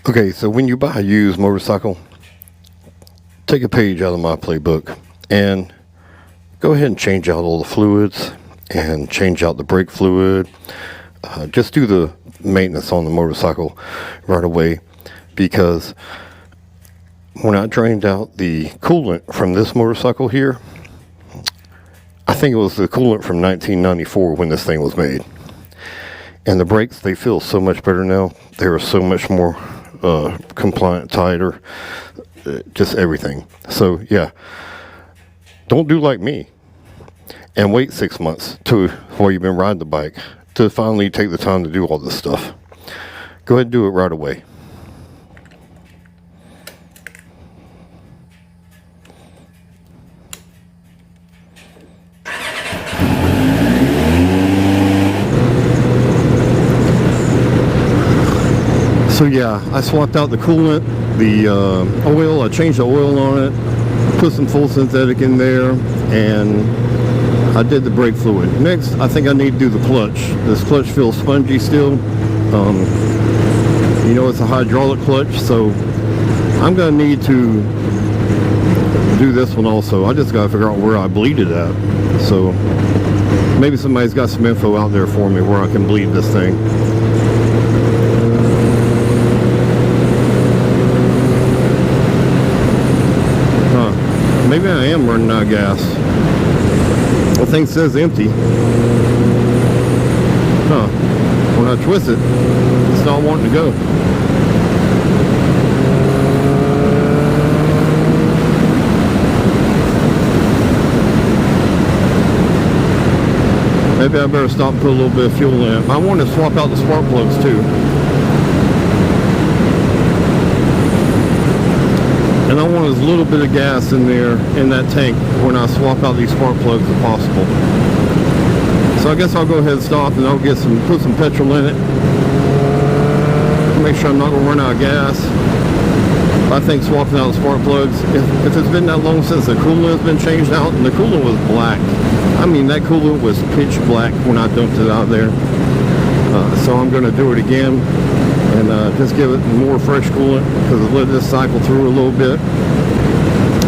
Okay, so when you buy a used motorcycle, take a page out of my playbook and go ahead and change out all the fluids and change out the brake fluid. Just do the maintenance on the motorcycle right away, because when I drained out the coolant from this motorcycle here, I think it was the coolant from 1994 when this thing was made. And the brakes, they feel so much better now. They are so much more compliant, tighter, just everything. So yeah, don't do like me and wait 6 months to while you've been riding the bike to finally take the time to do all this stuff. Go ahead and do it right away. So yeah, I swapped out the coolant, the oil. I changed the oil on it, put some full synthetic in there, and I did the brake fluid. Next, I think I need to do the clutch. This clutch feels spongy still. You know, it's a hydraulic clutch, so I'm going to need to do this one also. I just got to figure out where I bleeded at. So maybe somebody's got some info out there for me where I can bleed this thing. Maybe I am running out of gas. The thing says empty. When I twist it, it's not wanting to go. Maybe I better stop and put a little bit of fuel in. I want to swap out the spark plugs too. And I want as little bit of gas in there, in that tank, when I swap out these spark plugs as possible. So I guess I'll go ahead and stop and I'll get put some petrol in it. Make sure I'm not going to run out of gas. I think swapping out the spark plugs, if it's been that long since the coolant has been changed out, and the coolant was black. I mean, that coolant was pitch black when I dumped it out there. So I'm going to do it again. And just give it more fresh coolant, because I let this cycle through a little bit.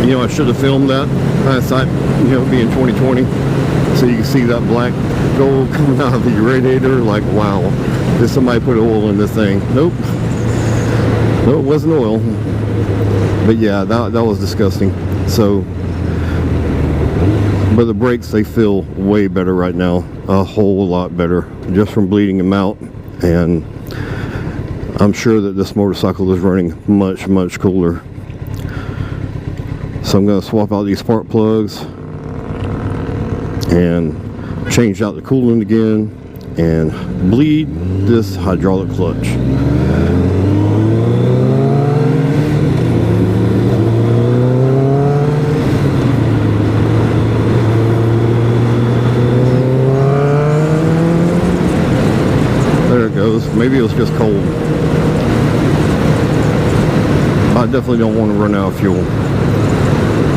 You know, I should have filmed that hindsight, you know, being 2020, so you can see that black gold coming out of the radiator. Like, wow, did somebody put oil in this thing? Nope, no, it wasn't oil. But yeah, that was disgusting. So, but the brakes, they feel way better right now, a whole lot better, just from bleeding them out. And I'm sure that this motorcycle is running much, much cooler. So I'm going to swap out these spark plugs and change out the coolant again and bleed this hydraulic clutch. There it goes. Maybe it was just cold. I definitely don't want to run out of fuel.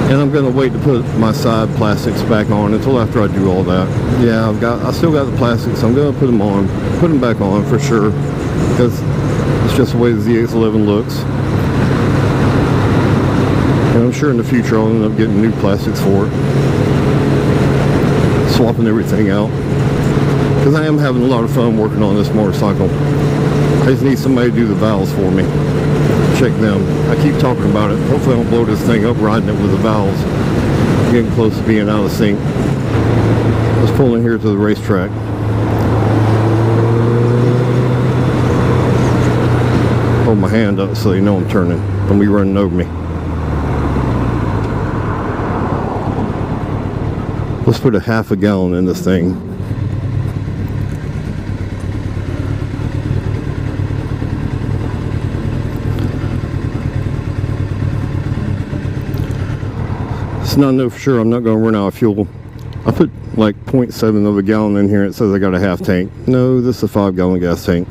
And I'm going to wait to put my side plastics back on until after I do all that. Yeah, I still got the plastics. I'm going to put them back on for sure, because it's just the way the ZX11 looks. And I'm sure in the future I'll end up getting new plastics for it, swapping everything out, because I am having a lot of fun working on this motorcycle. I just need somebody to do the valves for me. Check them. I keep talking about it. Hopefully I don't blow this thing up riding it with the valves. I'm getting close to being out of sync. Let's pull in here to the racetrack. Hold my hand up so you know I'm turning. Don't be running over me. Let's put a half a gallon in this thing. Now I know for sure I'm not going to run out of fuel. I put like 0.7 of a gallon in here. It says I got a half tank. No, this is a 5-gallon gas tank.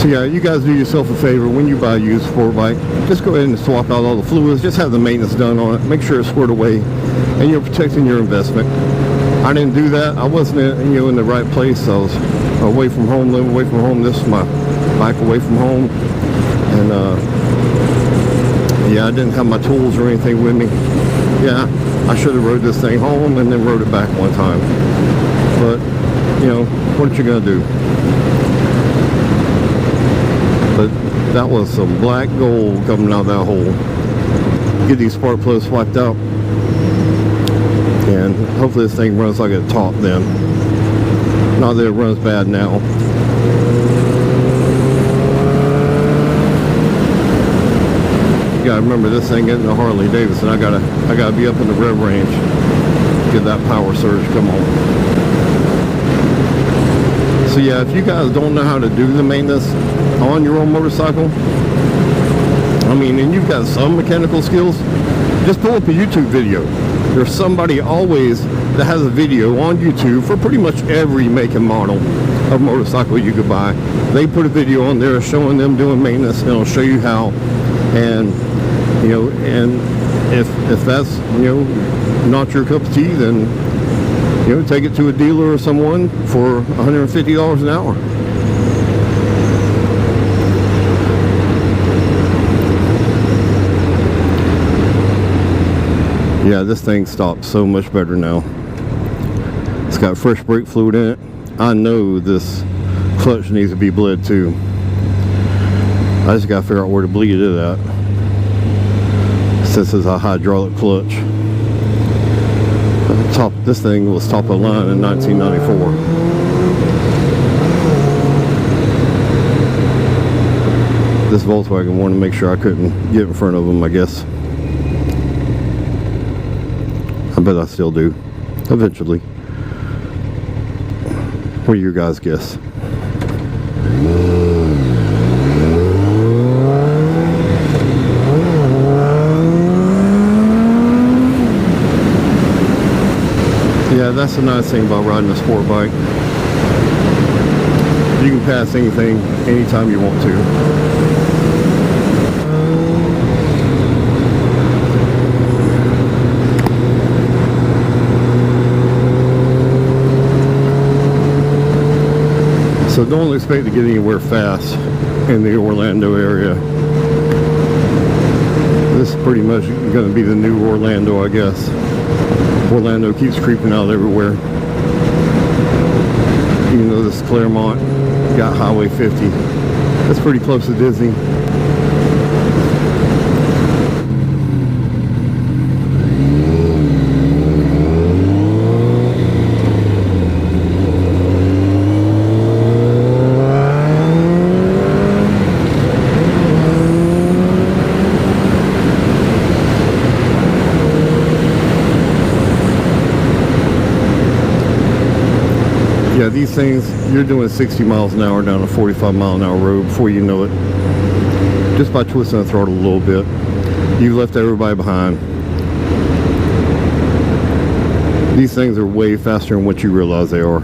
So yeah, you guys do yourself a favor when you buy a used sport bike. Just go ahead and swap out all the fluids. Just have the maintenance done on it. Make sure it's squared away, and you're protecting your investment. I didn't do that. I wasn't in the right place. I was away from home, living away from home. This is my bike away from home, and yeah, I didn't have my tools or anything with me. Yeah, I should have rode this thing home and then rode it back one time. But what are you gonna do? But that was some black gold coming out of that hole. Get these spark plugs swiped out, and hopefully this thing runs like it taught then. Not that it runs bad now. You gotta remember, this thing isn't a Harley Davidson. I gotta be up in the rev range to get that power surge come on. So yeah, if you guys don't know how to do the maintenance on your own motorcycle, I mean, and you've got some mechanical skills, just pull up a YouTube video. There's somebody always that has a video on YouTube for pretty much every make and model of motorcycle you could buy. They put a video on there showing them doing maintenance, and it'll show you how. And and if that's not your cup of tea, then take it to a dealer or someone for $150 an hour. Yeah, this thing stops so much better now. It's got fresh brake fluid in it. I know this clutch needs to be bled too. I just gotta figure out where to bleed it at, since it's a hydraulic clutch. This thing was top of the line in 1994. This Volkswagen wanted to make sure I couldn't get in front of them, I guess. I bet I still do, eventually. What do you guys guess? Yeah, that's the nice thing about riding a sport bike. You can pass anything anytime you want to. So don't expect to get anywhere fast in the Orlando area. This is pretty much going to be the new Orlando, I guess. Orlando keeps creeping out everywhere. Even though this Claremont got Highway 50. That's pretty close to Disney. Yeah, these things, you're doing 60 miles an hour down a 45 mile an hour road before you know it. Just by twisting the throttle a little bit. You've left everybody behind. These things are way faster than what you realize they are.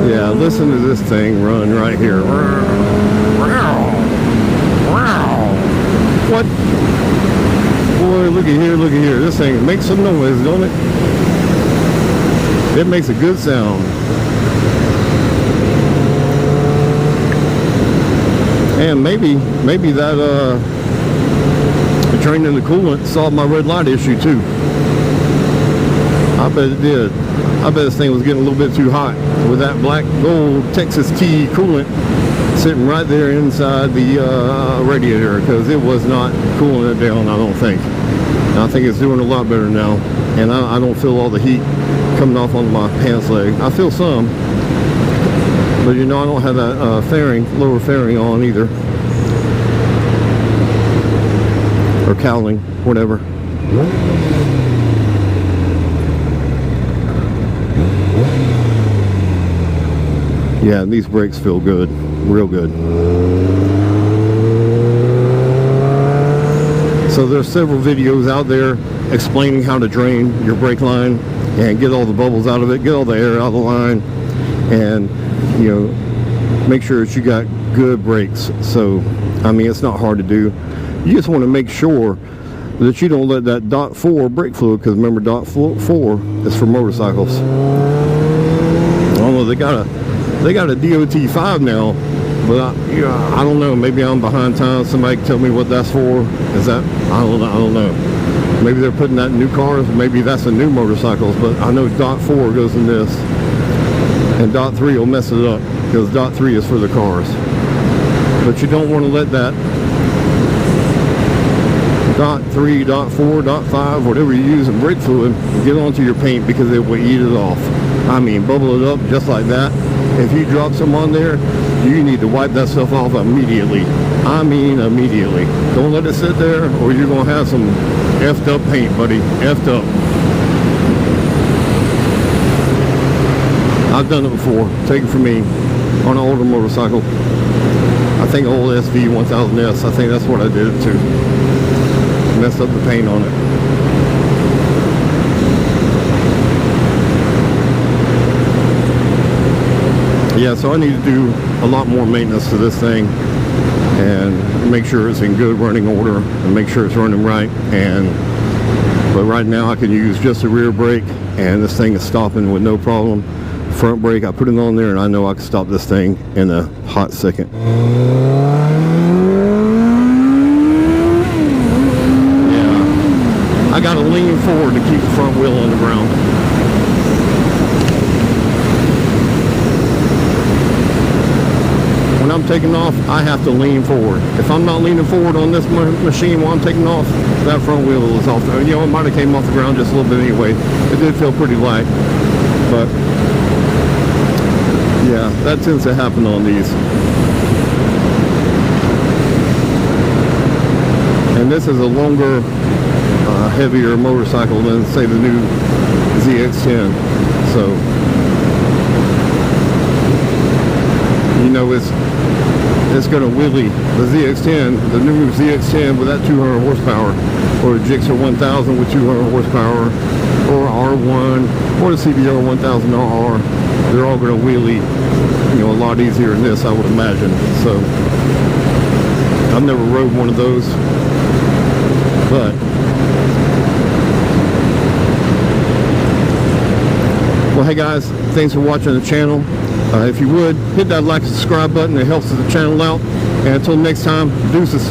Yeah, listen to this thing run right here. What? Boy, look at here, look at here. This thing makes some noise, don't it? It makes a good sound. And maybe that draining the coolant solved my red light issue too. I bet it did. I bet this thing was getting a little bit too hot with that black gold Texas T coolant sitting right there inside the radiator, because it was not cooling it down, I don't think. And I think it's doing a lot better now, and I don't feel all the heat coming off on my pants leg. I feel some, but I don't have that lower fairing on either, or cowling, whatever. Yeah, these brakes feel good, real good. So there's several videos out there explaining how to drain your brake line and get all the bubbles out of it, get all the air out of the line, and make sure that you got good brakes. So I mean, it's not hard to do. You just want to make sure that you don't let that .4 brake fluid, because remember .4 is for motorcycles. I don't know, they got a DOT5 now, but I don't know, maybe I'm behind time. Somebody can tell me what that's for. Is that, I don't know. Maybe they're putting that in new cars, maybe that's in new motorcycles, but I know .4 goes in this, and .3 will mess it up, because .3 is for the cars. But you don't want to let that .3, .4, .5, whatever you use in brake fluid, get onto your paint, because it will eat it off. I mean, bubble it up just like that. If you drop some on there, you need to wipe that stuff off immediately. I mean immediately. Don't let it sit there, or you're going to have some effed up paint, buddy. Effed up. I've done it before. Take it from me. On an older motorcycle. I think old SV1000S. I think that's what I did it to. Messed up the paint on it. Yeah, so I need to do a lot more maintenance to this thing and make sure it's in good running order and make sure it's running right. But right now I can use just the rear brake, and this thing is stopping with no problem. Front brake, I put it on there, and I know I can stop this thing in a hot second. I gotta lean forward to keep the front wheel on the ground. When I'm taking off, I have to lean forward. If I'm not leaning forward on this machine while I'm taking off, that front wheel is off. You know, it might have came off the ground just a little bit anyway. It did feel pretty light, but yeah, that tends to happen on these. And this is a longer, heavier motorcycle than, say, the new ZX10. So, you know, it's going to wheelie. The ZX10, the new ZX10 with that 200 horsepower, or the Gixxer 1000 with 200 horsepower, or R1, or the CBR 1000RR, they're all going to wheelie, you know, a lot easier than this, I would imagine. So, I've never rode one of those, but well, hey guys, thanks for watching the channel. If you would, hit that like and subscribe button. It helps the channel out. And until next time, deuces.